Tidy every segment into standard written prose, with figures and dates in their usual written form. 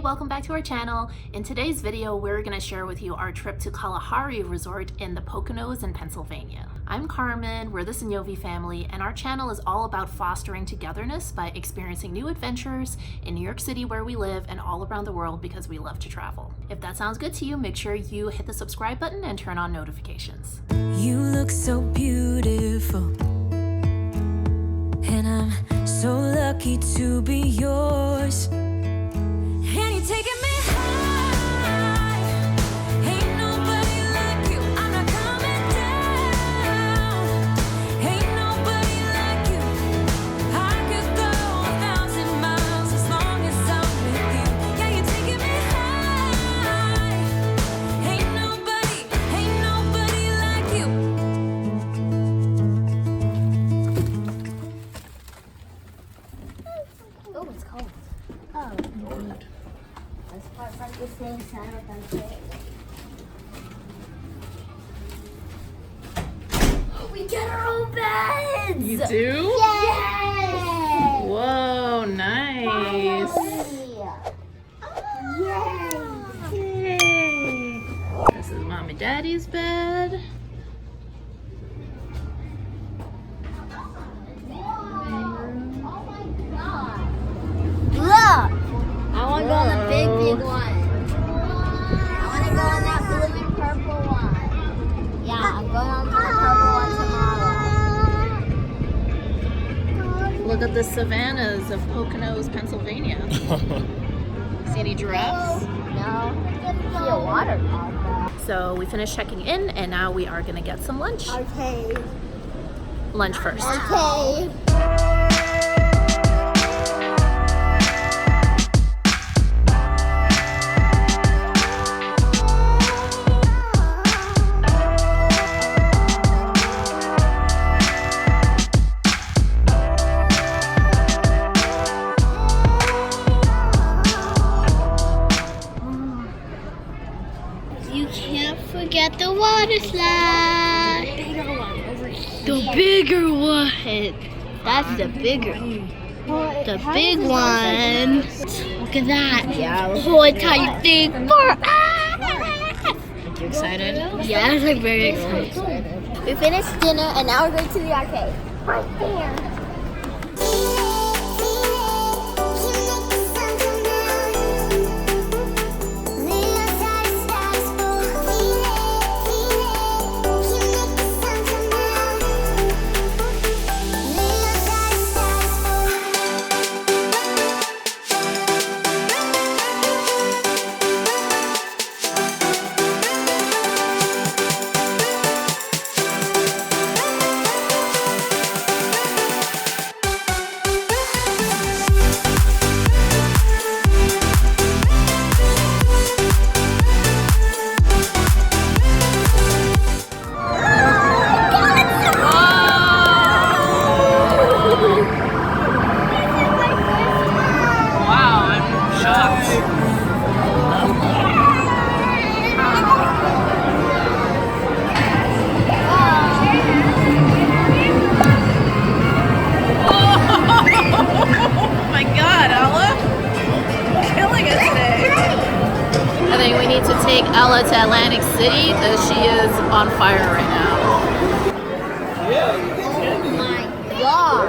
welcome back to our channel. In today's video, we're going to share with you our trip to Kalahari Resort in the Poconos in Pennsylvania. I'm Carmen, we're the Sinyovi family, and our channel is all about fostering togetherness by experiencing new adventures in New York City where we live and all around the world because we love to travel. If that sounds good to you, make sure you hit the subscribe button and turn on notifications. You look so beautiful, and I'm so lucky to be yours. And you're taking me high. Ain't nobody like you. I'm not coming down. Ain't nobody like you. I could go 1,000 miles as long as I'm with you. Yeah, you're taking me high. Ain't nobody like you. Oh, it's cold. Oh. This part's like the same side of the We get our own beds! You do? Yay! Whoa, nice. Yay! Yay. This is Mom and Daddy's bed. Look! I want to go on the big one. I want to go on that blue and purple one. Yeah, I'm going on to the purple one tomorrow. Look at the savannas of Poconos, Pennsylvania. See any giraffes? No. See a waterpark. So we finished checking in and now we are gonna get some lunch. Okay. Lunch first. Okay. You can't forget the water slide. The bigger one. That's the bigger. The big one. Look at that. Yeah. The whole entire thing. You excited? Yes, I'm very excited. We finished dinner and now we're going to the arcade. Right there. Take Ella to Atlantic City because she is on fire right now. Oh my god.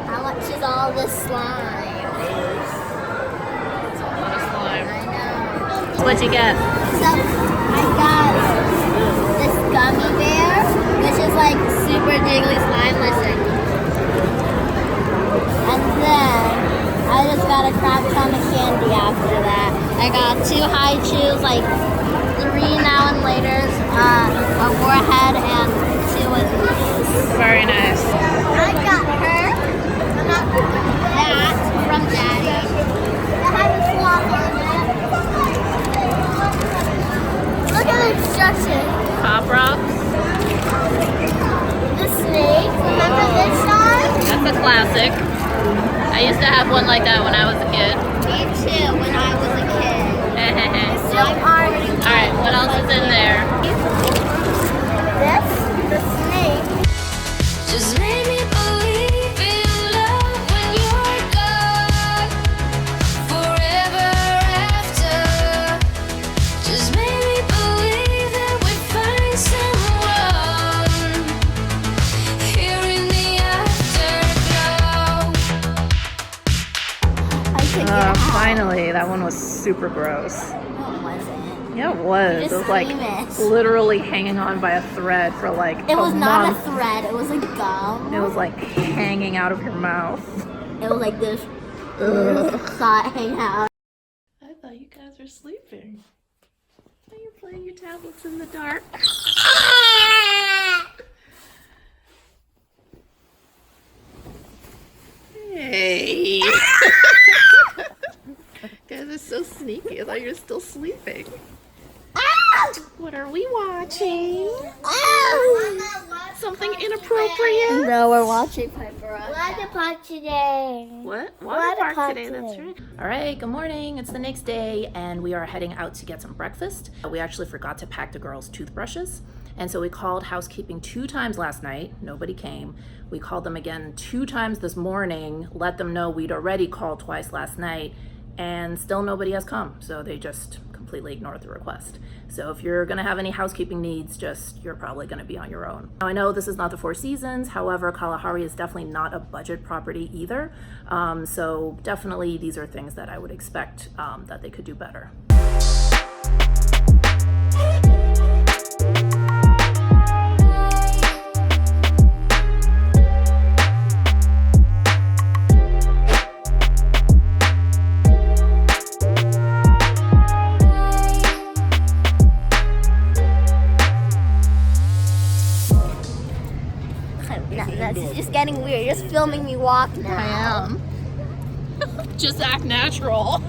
How much is all this slime? It's a lot of slime. I know. What'd you get? So I got this gummy bear, which is like super jiggly slime. Listen. And then I just got a crap ton of candy after that. I got 2 high chews, like 3 now and laters, a warhead, and 2 of these. Very nice. I got her that from Daddy. That has a sloth on it. Look at the instructions. Pop rocks. The snake. Remember this one? That's a classic. I used to have one like that when I was a kid. Me too, when I was a kid. So I'm already. Alright, what else is in there? This, the snake. Just make me super gross. No, it wasn't. Yeah, it was. Just It was like famous. literally hanging on by a thread for like It was not month. a thread. It was a gum. It was like hanging out of your mouth. It was like this. Saw it hang out. I thought you guys were sleeping. Are you playing your tablets in the dark? Hey! You guys are so sneaky. I thought you were still sleeping. What are we watching? Something inappropriate? No, we're watching Piper. Waterpark today. What? Waterpark Waterpark today, today. that's right. All right, good morning. It's the next day, and we are heading out to get some breakfast. We actually forgot to pack the girls' toothbrushes, and so we called housekeeping 2 times last night. Nobody came. We called them again 2 times this morning, let them know we'd already called twice last night, and still nobody has come. So they just completely ignored the request. So if you're gonna have any housekeeping needs, you're probably gonna be on your own. Now I know this is not the Four Seasons, however, Kalahari is definitely not a budget property either. So definitely these are things that I would expect that they could do better. That's just getting weird. You're just filming me walk now. I am. Just act natural.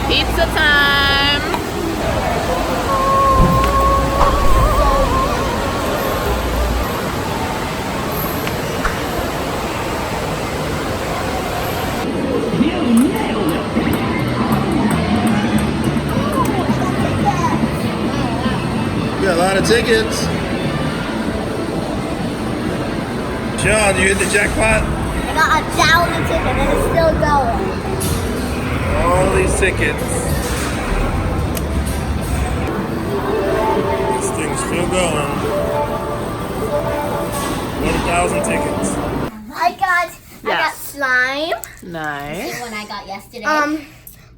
Pizza time! You got a lot of tickets. Sean, you hit the jackpot? I got 1,000 tickets and it's still going. All these tickets. This thing's still going. 1,000 tickets. I got slime. Nice. The one I got yesterday.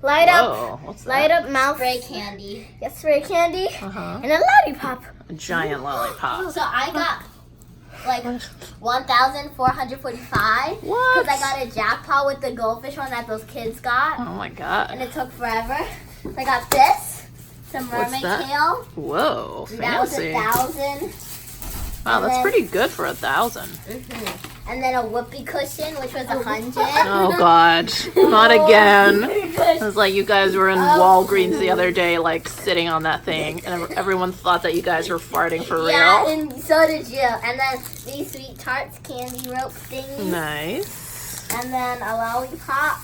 Light up. What's that? Light up mouth spray candy. Yes, spray candy. And a lollipop. A giant lollipop. So I got like 1,445. What? Because I got a jackpot with the goldfish one that those kids got. Oh my god. And it took forever. So I got this. Some mermaid tail. Whoa, That was fancy. 1,000. Wow, that's pretty good for 1,000. And then a whoopee cushion, which was 100. Oh god, not again. It was like you guys were in Walgreens the other day, like sitting on that thing, and everyone thought that you guys were farting for real. Yeah, and so did you. And then these sweet tarts, candy rope thingies. Nice. And then a lollipop,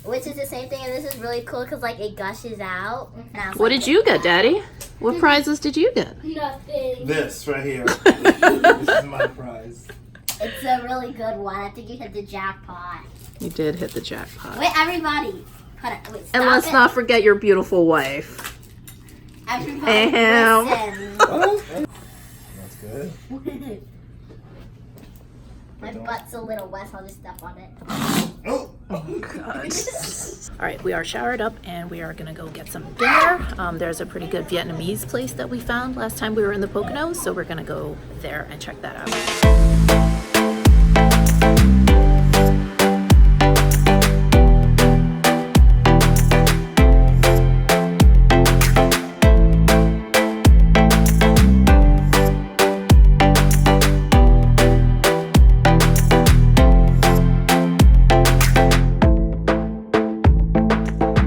which is the same thing. And this is really cool because like it gushes out. What did you get, Daddy? What prizes did you get? Nothing. This right here. This is my prize. It's a really good one. I think you hit the jackpot. You did hit the jackpot. Wait, everybody. Wait, stop And let's it. not forget your beautiful wife. Everybody Ahem. listen. That's good. My butt's a little wet, so I'll just step on it. Oh! God. All right, we are showered up and we are gonna go get some dinner. There's a pretty good Vietnamese place that we found last time we were in the Poconos, so we're gonna go there and check that out.